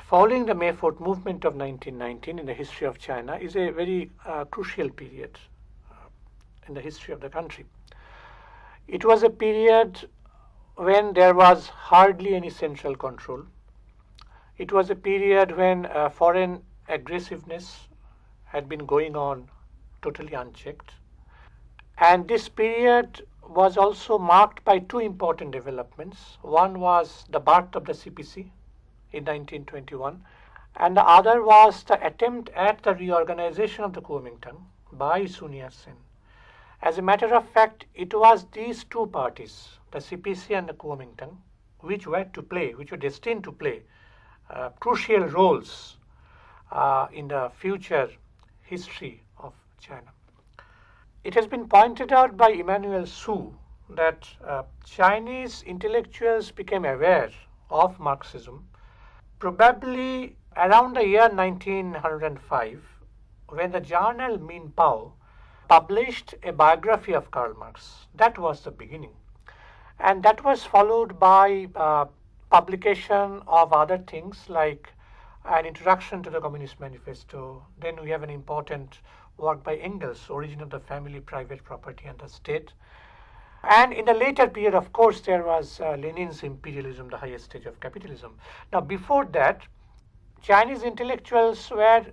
following the May 4th movement of 1919 in the history of China is a very crucial period in the history of the country. It was a period when there was hardly any central control. It was a period when foreign aggressiveness had been going on totally unchecked. And this period was also marked by two important developments. One was the birth of the CPC in 1921, and the other was the attempt at the reorganization of the Kuomintang by Sun Yat-sen. As a matter of fact, it was these two parties, the CPC and the Kuomintang, which were destined to play crucial roles in the future history of China. It has been pointed out by Emmanuel Su that Chinese intellectuals became aware of Marxism probably around the year 1905, when the journal Min Pao published a biography of Karl Marx. That was the beginning. And that was followed by publication of other things like an introduction to the Communist Manifesto. Then we have an important work by Engels, Origin of the Family, Private Property and the State. And in the later period, of course, there was Lenin's Imperialism, the highest stage of capitalism. Now, before that, Chinese intellectuals were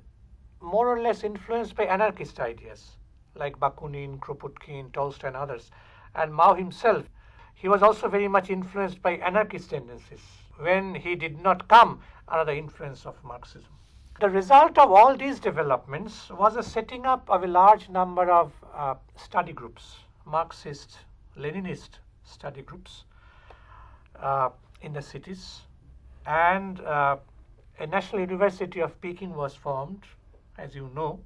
more or less influenced by anarchist ideas like Bakunin, Kropotkin, Tolstoy and others. And Mao himself, he was also very much influenced by anarchist tendencies when he did not come under the influence of Marxism. The result of all these developments was a setting up of a large number of study groups, Marxist, Leninist study groups in the cities, and a National University of Peking was formed, as you know,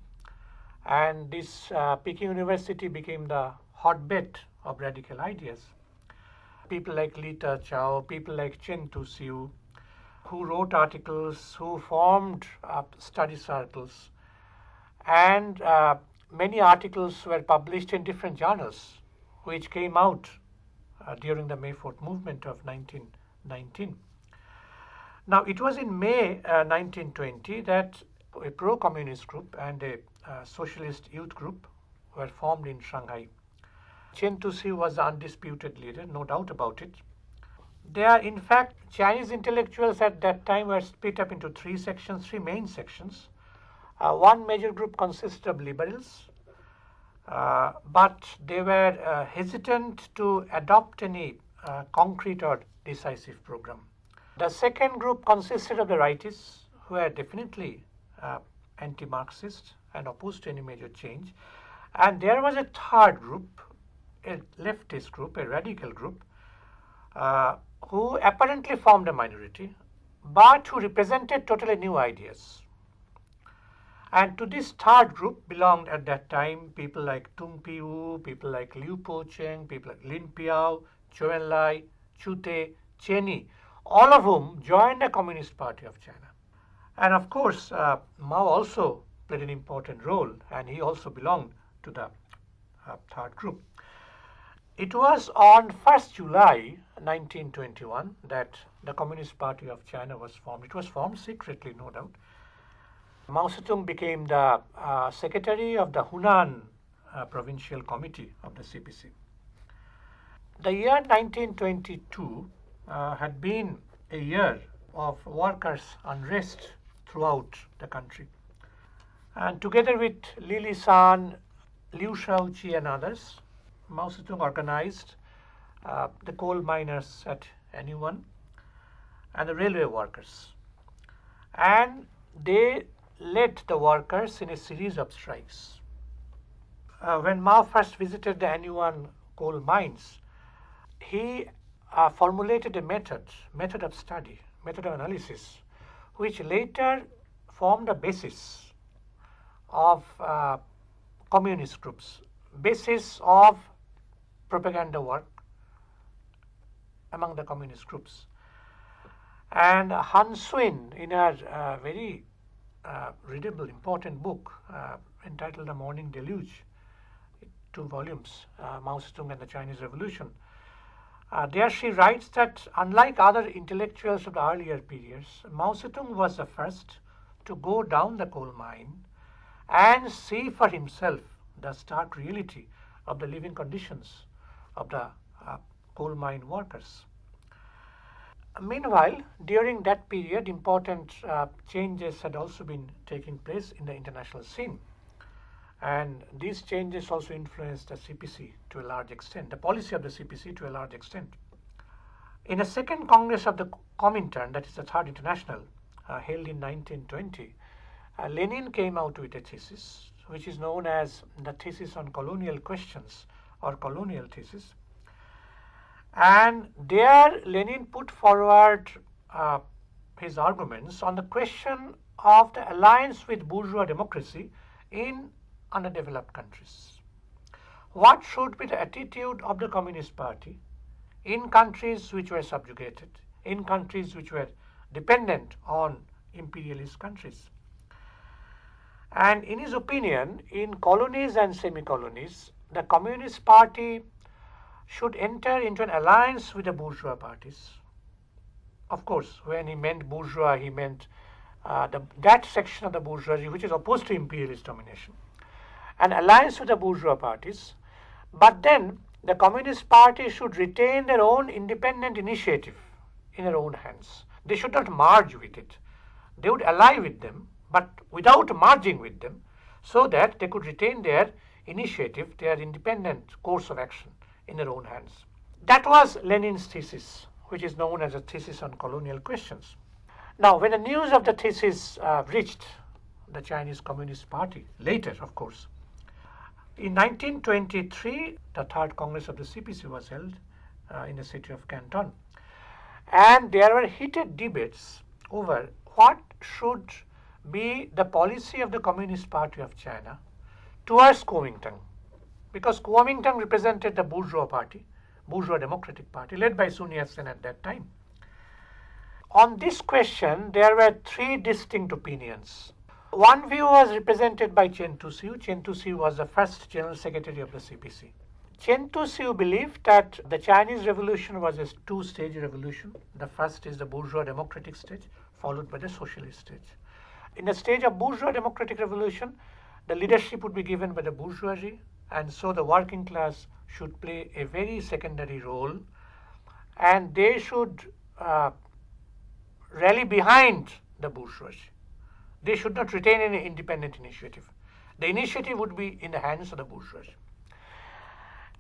and this Peking University became the hotbed of radical ideas. People like Li Te-chao, people like Chen Tu-siu, who wrote articles, who formed study circles, and many articles were published in different journals, which came out during the May 4th movement of 1919. Now, it was in May 1920 that a pro-communist group and a socialist youth group were formed in Shanghai. Chen Tu-siu was the undisputed leader, no doubt about it. In fact, Chinese intellectuals at that time were split up into three main sections. One major group consisted of liberals, but they were hesitant to adopt any concrete or decisive program. The second group consisted of the rightists, who were definitely anti-Marxist and opposed to any major change. And there was a third group, a leftist group, a radical group, who apparently formed a minority, but who represented totally new ideas. And to this third group belonged at that time people like Tung Piu, people like Liu Po-cheng, people like Lin Piao, Zhou Enlai, Chu Te, Chen Yi, all of whom joined the Communist Party of China. And of course, Mao also played an important role, and he also belonged to the third group. It was on 1st July 1921 that the Communist Party of China was formed. It was formed secretly, no doubt. Mao Zedong became the secretary of the Hunan provincial committee of the CPC. The year 1922 had been a year of workers' unrest throughout the country. And together with Li Lisan, Liu Shaoqi and others, Mao Zedong organized the coal miners at Anyuan and the railway workers. And they led the workers in a series of strikes. When Mao first visited the Anyuan coal mines, he formulated a method of study, method of analysis, which later formed the basis of communist groups, basis of propaganda work among the communist groups. And Han Suen, in her very readable, important book entitled The Morning Deluge, 2 volumes, Mao Zedong and the Chinese Revolution, There she writes that unlike other intellectuals of the earlier periods, Mao Zedong was the first to go down the coal mine and see for himself the stark reality of the living conditions of the coal mine workers. Meanwhile, during that period, important changes had also been taking place in the international scene. And these changes also influenced the CPC to a large extent, the policy of the CPC to a large extent. In the second Congress of the Comintern, that is the Third International, held in 1920, Lenin came out with a thesis, which is known as the Thesis on Colonial Questions or Colonial Thesis. And there Lenin put forward his arguments on the question of the alliance with bourgeois democracy in underdeveloped countries. What should be the attitude of the Communist Party in countries which were subjugated, in countries which were dependent on imperialist countries? And in his opinion, in colonies and semi-colonies, the Communist Party should enter into an alliance with the bourgeois parties. Of course, when he meant bourgeois, he meant that section of the bourgeoisie which is opposed to imperialist domination. An alliance with the bourgeois parties, but then the Communist Party should retain their own independent initiative in their own hands. They should not merge with it. They would ally with them, but without merging with them, so that they could retain their initiative, their independent course of action in their own hands. That was Lenin's thesis, which is known as a thesis on colonial questions. Now, when the news of the thesis reached the Chinese Communist Party, later, of course, in 1923, the Third Congress of the CPC was held in the city of Canton. And there were heated debates over what should be the policy of the Communist Party of China towards Kuomintang. Because Kuomintang represented the bourgeois party, bourgeois democratic party, led by Sun Yat-sen at that time. On this question, there were three distinct opinions. One view was represented by Chen Tuxiu. Chen Tuxiu was the first General Secretary of the CPC. Chen Tuxiu believed that the Chinese Revolution was a two-stage revolution. The first is the bourgeois democratic stage, followed by the socialist stage. In the stage of bourgeois democratic revolution, the leadership would be given by the bourgeoisie, and so the working class should play a very secondary role, and they should rally behind the bourgeoisie. They should not retain any independent initiative. The initiative would be in the hands of the bourgeoisie.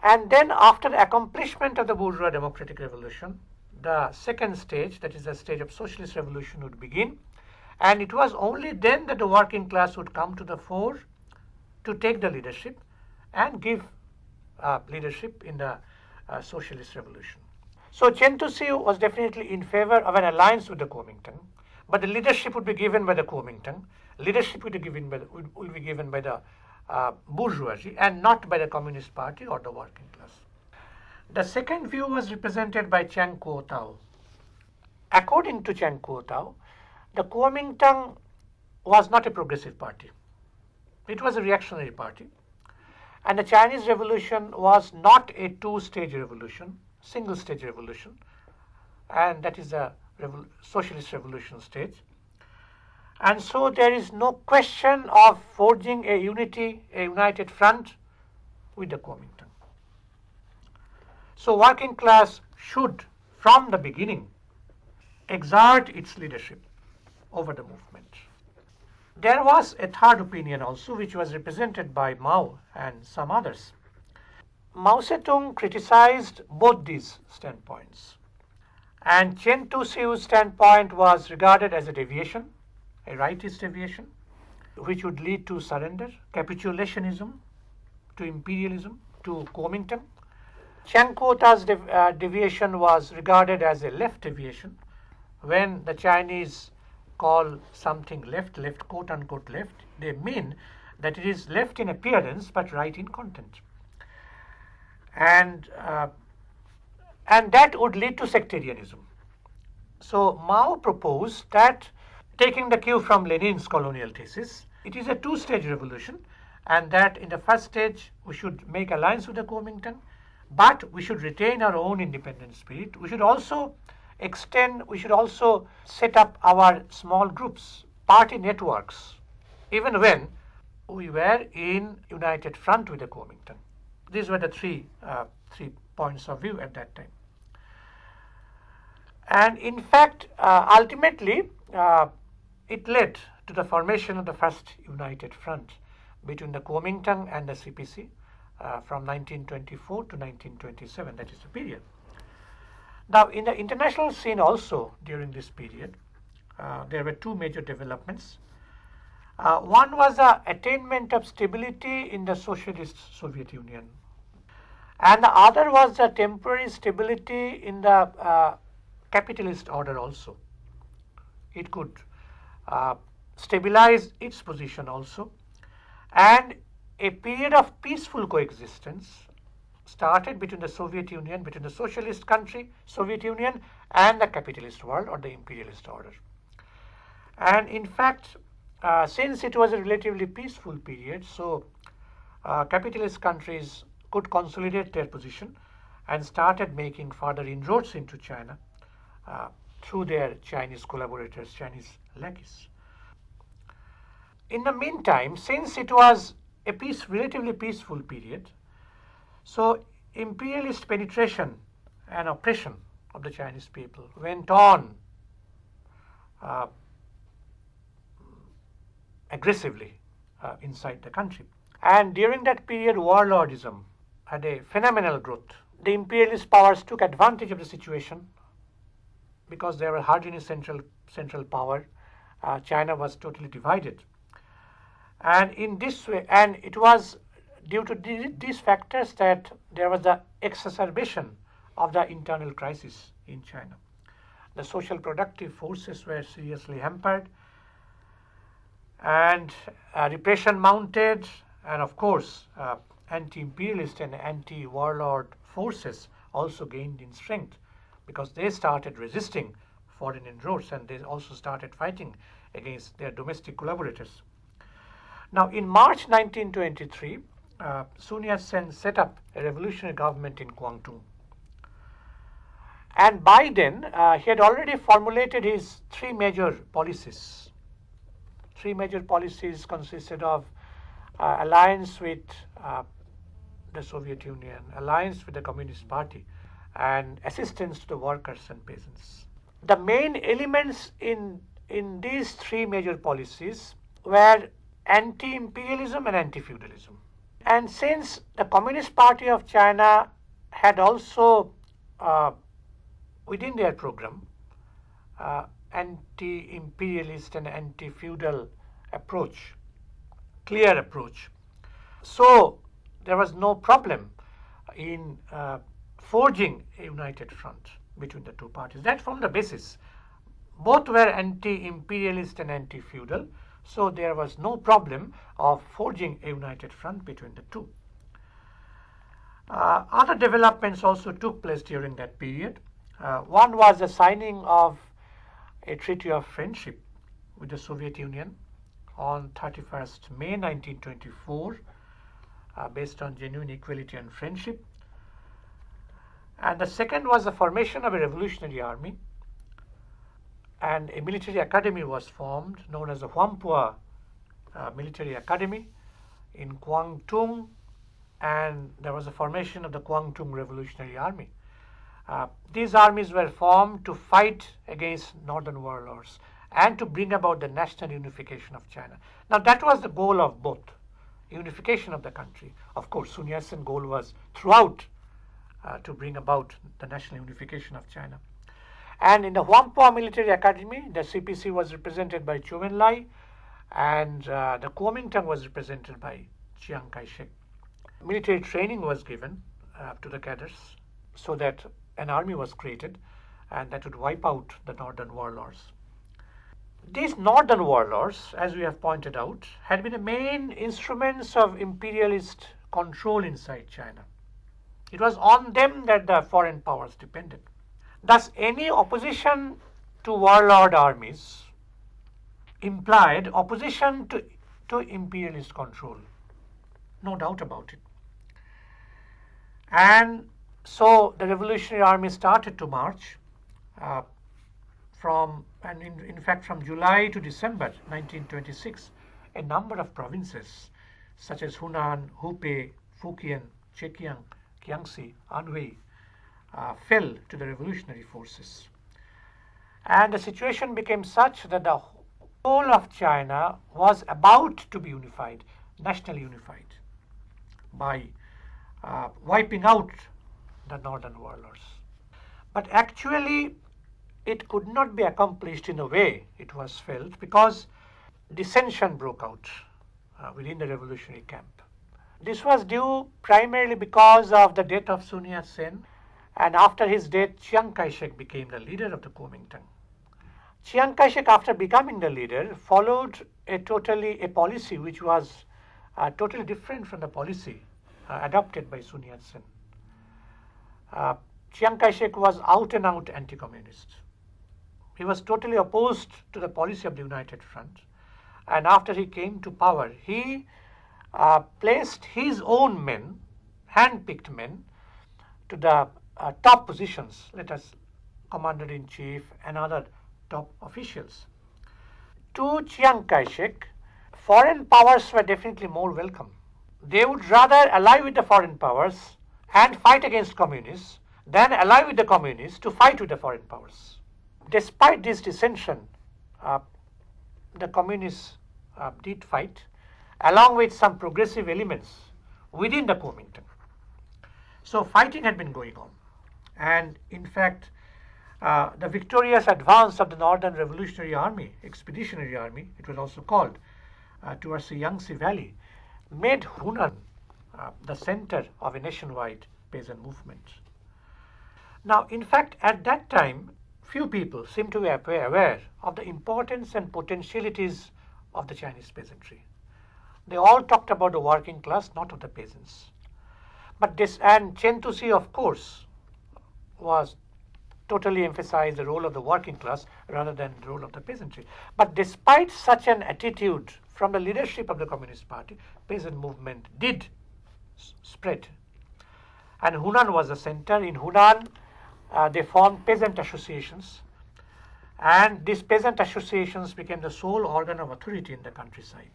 And then after the accomplishment of the bourgeois democratic revolution, the second stage, that is the stage of socialist revolution, would begin. And it was only then that the working class would come to the fore to take the leadership and give leadership in the socialist revolution. So Chen Tuxiu was definitely in favor of an alliance with the Kuomintang, but the leadership would be given by the Kuomintang. Leadership would be given by the bourgeoisie and not by the Communist Party or the working class. The second view was represented by Chiang Kuo-tao. According to Chiang Kuo-tao, the Kuomintang was not a progressive party. It was a reactionary party. And the Chinese Revolution was not a two-stage revolution, single-stage revolution, and that is the socialist revolution stage. And so there is no question of forging a united front with the Kuomintang. So working class should, from the beginning, exert its leadership over the movement. There was a third opinion also, which was represented by Mao and some others. Mao Zedong criticized both these standpoints. And Chen Tuxiu's standpoint was regarded as a deviation, a rightist deviation, which would lead to surrender, capitulationism, to imperialism, to Kuomintang. Chiang Kuo-tao's deviation was regarded as a left deviation. When the Chinese call something left, quote unquote left, they mean that it is left in appearance but right in content. And that would lead to sectarianism. So Mao proposed that, taking the cue from Lenin's colonial thesis, it is a two-stage revolution, and that in the first stage we should make alliance with the Kuomintang, but we should retain our own independent spirit. We should also set up our small groups, party networks, even when we were in united front with the Kuomintang. These were the three points of view at that time. And in fact, ultimately, it led to the formation of the first united front between the Kuomintang and the CPC from 1924 to 1927. That is the period. Now, in the international scene also during this period, there were two major developments. One was the attainment of stability in the socialist Soviet Union, and the other was the temporary stability in the capitalist order also. It could stabilize its position also, and a period of peaceful coexistence started between the Soviet Union, between the socialist country, Soviet Union, and the capitalist world or the imperialist order. And in fact, since it was a relatively peaceful period, so capitalist countries could consolidate their position and started making further inroads into China through their Chinese collaborators, Chinese lackeys. In the meantime, since it was a relatively peaceful period, so imperialist penetration and oppression of the Chinese people went on aggressively inside the country. And during that period, warlordism had a phenomenal growth. The imperialist powers took advantage of the situation because there were hardly any central power. China was totally divided. And in this way, and it was due to these factors that there was the exacerbation of the internal crisis in China. The social productive forces were seriously hampered, and repression mounted, and of course, anti-imperialist and anti-warlord forces also gained in strength because they started resisting foreign inroads and they also started fighting against their domestic collaborators. Now, in March 1923, Sun Yat-sen set up a revolutionary government in Guangdong. And by then, he had already formulated his three major policies. Three major policies consisted of alliance with the Soviet Union, alliance with the Communist Party, and assistance to the workers and peasants. The main elements in these three major policies were anti-imperialism and anti-feudalism. And since the Communist Party of China had also within their program anti-imperialist and anti-feudal approach, clear approach, so there was no problem in forging a united front between the two parties. That formed the basis. Both were anti-imperialist and anti-feudal, so there was no problem of forging a united front between the two. Other developments also took place during that period. One was the signing of a treaty of friendship with the Soviet Union on 31st May 1924, based on genuine equality and friendship. And the second was the formation of a revolutionary army, and a military academy was formed known as the Huampua Military Academy in Guangdong, and there was a formation of the Guangdong Revolutionary Army. These armies were formed to fight against northern warlords and to bring about the national unification of China. Now that was the goal of both, unification of the country. Of course, Sun Yat-sen's goal was throughout to bring about the national unification of China. And in the Huampua Military Academy, the CPC was represented by Zhou Enlai, and the Kuomintang was represented by Chiang Kai-shek. Military training was given to the cadres so that an army was created and that would wipe out the northern warlords. These northern warlords, as we have pointed out, had been the main instruments of imperialist control inside China. It was on them that the foreign powers depended. Thus, any opposition to warlord armies implied opposition to imperialist control, no doubt about it. And So the Revolutionary Army started to march in fact from July to December 1926, a number of provinces such as Hunan, Hubei, Fujian, Zhejiang, Jiangxi, Anhui fell to the revolutionary forces. And the situation became such that the whole of China was about to be unified, nationally unified, by wiping out the northern warlords. But actually, it could not be accomplished in the way it was felt because dissension broke out within the revolutionary camp. This was due primarily because of the death of Sun Yat-sen, and after his death, Chiang Kai-shek became the leader of the Kuomintang. Chiang Kai-shek, after becoming the leader, followed a policy which was totally different from the policy adopted by Sun Yat-sen. Chiang Kai-shek was out and out anti-communist. He was totally opposed to the policy of the United Front. And after he came to power, he placed his own men, hand-picked men, to the top positions, let us commander-in-chief and other top officials. To Chiang Kai-shek, foreign powers were definitely more welcome. They would rather ally with the foreign powers and fight against communists than ally with the communists to fight with the foreign powers. Despite this dissension, the communists did fight, along with some progressive elements within the Kuomintang. So fighting had been going on. And in fact, the victorious advance of the Northern Revolutionary Army, Expeditionary Army, it was also called, towards the Yangtze Valley, made Hunan the center of a nationwide peasant movement. Now, in fact, at that time, few people seemed to be aware of the importance and potentialities of the Chinese peasantry. They all talked about the working class, not of the peasants. And Chen Tusi, of course, was totally emphasized the role of the working class rather than the role of the peasantry. But despite such an attitude from the leadership of the Communist Party, peasant movement did spread. And Hunan was the center. In Hunan, they formed peasant associations. And these peasant associations became the sole organ of authority in the countryside.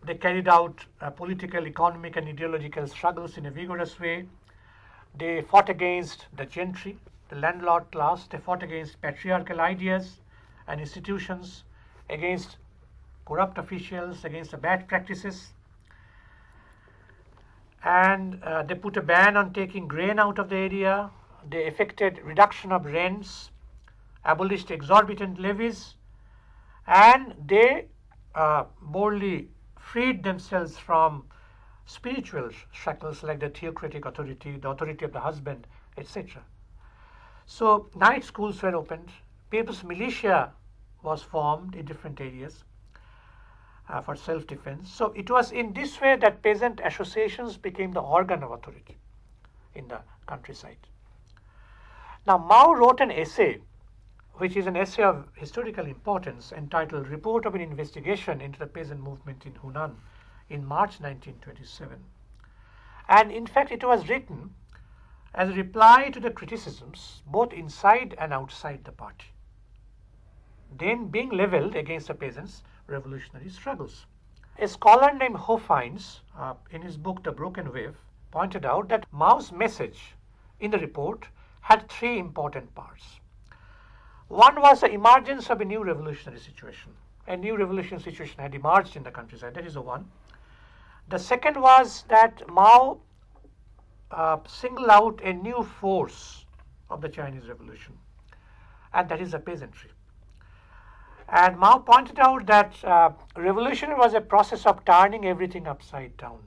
They carried out political, economic, and ideological struggles in a vigorous way. They fought against the gentry, the landlord class. They fought against patriarchal ideas and institutions, against corrupt officials, against the bad practices. And they put a ban on taking grain out of the area. They effected reduction of rents, abolished exorbitant levies, and they boldly freed themselves from spiritual shackles like the theocratic authority, the authority of the husband, etc. So night schools were opened, people's militia was formed in different areas for self-defense. So it was in this way that peasant associations became the organ of authority in the countryside. Now Mao wrote an essay, which is an essay of historical importance, entitled Report of an Investigation into the Peasant Movement in Hunan, in March 1927. And in fact, it was written as a reply to the criticisms both inside and outside the party, then being leveled against the peasants' revolutionary struggles. A scholar named Ho Fiennes, in his book The Broken Wave, pointed out that Mao's message in the report had three important parts. One was the emergence of a new revolutionary situation. A new revolutionary situation had emerged in the countryside. That is the one. The second was that Mao singled out a new force of the Chinese Revolution, and that is the peasantry. And Mao pointed out that revolution was a process of turning everything upside down.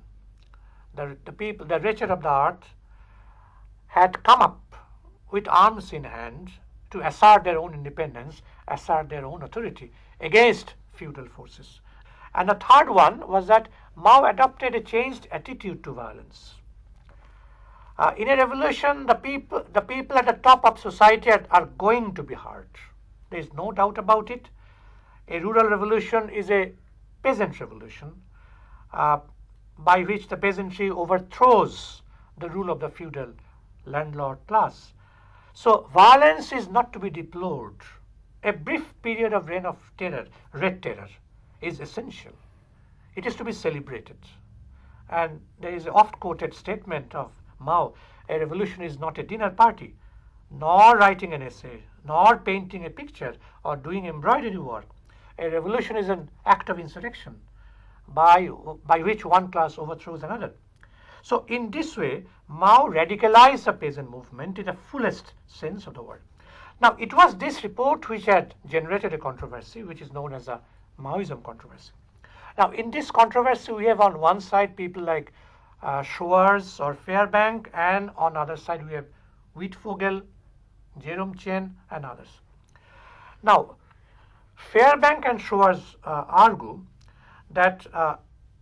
The people, the wretched of the earth, had come up with arms in hand to assert their own independence, assert their own authority against feudal forces. And the third one was that Mao adopted a changed attitude to violence. In a revolution, the people at the top of society are going to be hurt. There is no doubt about it. A rural revolution is a peasant revolution by which the peasantry overthrows the rule of the feudal landlord class. So violence is not to be deplored. A brief period of reign of terror, red terror, is essential. It is to be celebrated. And there is an oft-quoted statement of Mao, a revolution is not a dinner party, nor writing an essay, nor painting a picture, or doing embroidery work. A revolution is an act of insurrection by which one class overthrows another. So in this way, Mao radicalized the peasant movement in the fullest sense of the word. Now, it was this report which had generated a controversy, which is known as the Maoism controversy. Now, in this controversy, we have on one side people like Schwarz or Fairbank, and on the other side we have Wittfogel, Jerome Chen, and others. Now, Fairbank and Schwarz argue that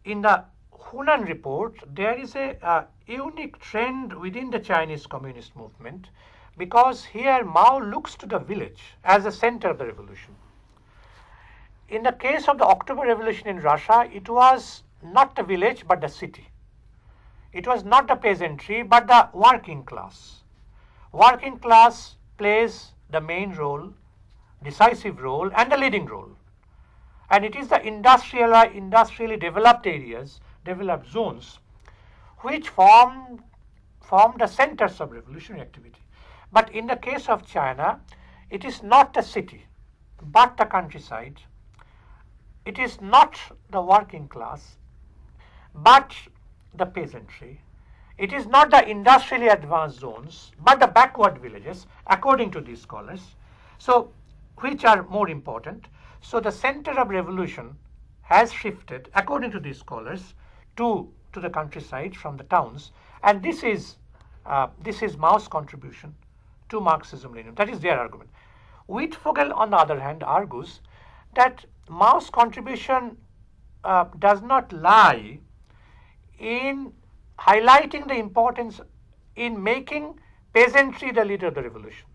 in the Hunan report, there is a unique trend within the Chinese communist movement, because here Mao looks to the village as the center of the revolution. In the case of the October Revolution in Russia, it was not the village but the city. It was not the peasantry but the working class. Working class plays the main role, decisive role, and the leading role. And it is the industrially developed areas, developed zones, which form the centers of revolutionary activity. But in the case of China, it is not the city, but the countryside. It is not the working class, but the peasantry. It is not the industrially advanced zones, but the backward villages, according to these scholars. So, which are more important? So, the center of revolution has shifted, according to these scholars, to the countryside from the towns, and this is Mao's contribution to Marxism-Leninism. That is their argument. Wittfogel, on the other hand, argues that Mao's contribution does not lie in highlighting the importance in making peasantry the leader of the revolution.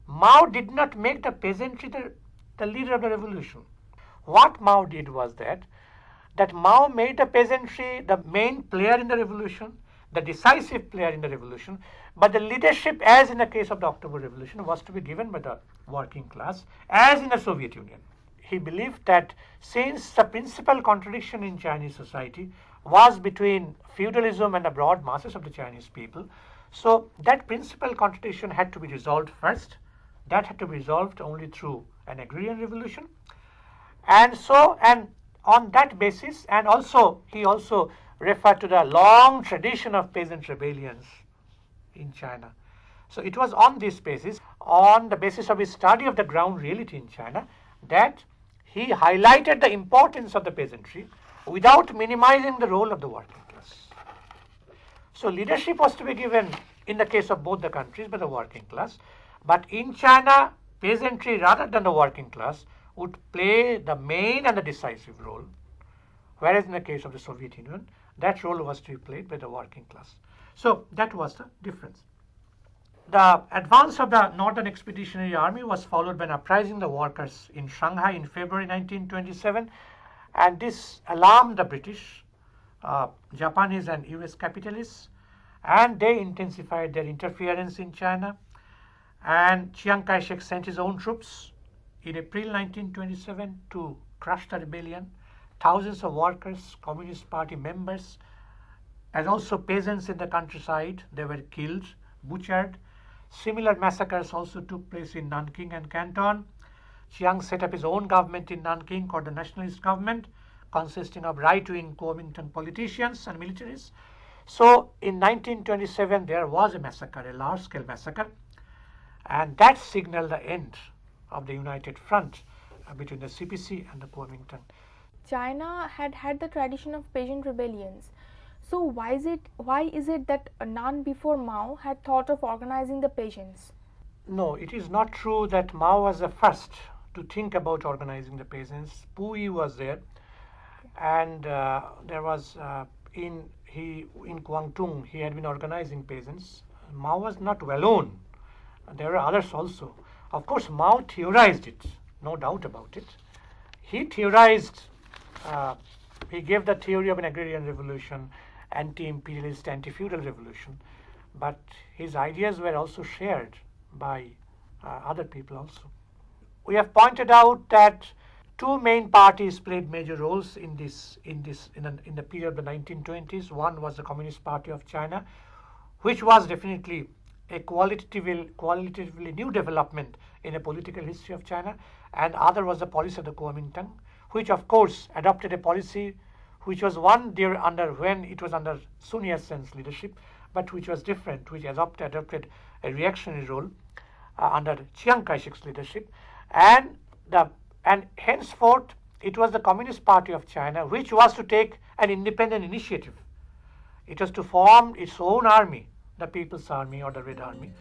Mao did not make the peasantry the leader of the revolution. What Mao did was that Mao made the peasantry the main player in the revolution, the decisive player in the revolution, but the leadership, as in the case of the October Revolution, was to be given by the working class, as in the Soviet Union. He believed that since the principal contradiction in Chinese society was between feudalism and the broad masses of the Chinese people, so that principal contradiction had to be resolved first. That had to be resolved only through an agrarian revolution. And on that basis, and also he also referred to the long tradition of peasant rebellions in China. So it was on this basis, on the basis of his study of the ground reality in China, that he highlighted the importance of the peasantry without minimizing the role of the working class. So leadership was to be given in the case of both the countries by the working class, but in China, peasantry rather than the working class would play the main and the decisive role, whereas in the case of the Soviet Union, that role was to be played by the working class. So that was the difference. The advance of the Northern Expeditionary Army was followed by an uprising of the workers in Shanghai in February 1927, and this alarmed the British, Japanese and US capitalists, and they intensified their interference in China. And Chiang Kai-shek sent his own troops in April 1927 to crush the rebellion. Thousands of workers, Communist Party members, and also peasants in the countryside, they were killed, butchered. Similar massacres also took place in Nanking and Canton. Chiang set up his own government in Nanking called the Nationalist Government, consisting of right-wing Kuomintang politicians and militaries. So in 1927, there was a massacre, a large-scale massacre, and that signaled the end of the united front between the CPC and the Kuomintang. China had the tradition of peasant rebellions. So why is it that none before Mao had thought of organizing the peasants? No, it is not true that Mao was the first to think about organizing the peasants. Puyi was there, and there was in Guangdong he had been organizing peasants. Mao was not alone. There were others also. Of course, Mao theorized it, no doubt about it. He theorized, he gave the theory of an agrarian revolution, anti-imperialist, anti-feudal revolution. but his ideas were also shared by other people also. We have pointed out that two main parties played major roles in the period of the 1920s. One was the Communist Party of China, which was definitely a qualitatively new development in the political history of China, and other was the policy of the Kuomintang, which of course adopted a policy which was one there under when it was under Sun Yat-sen's leadership, but which was different, which adopted a reactionary role under Chiang Kai-shek's leadership, and henceforth it was the Communist Party of China which was to take an independent initiative. It was to form its own army, the People's Army or the Red Army.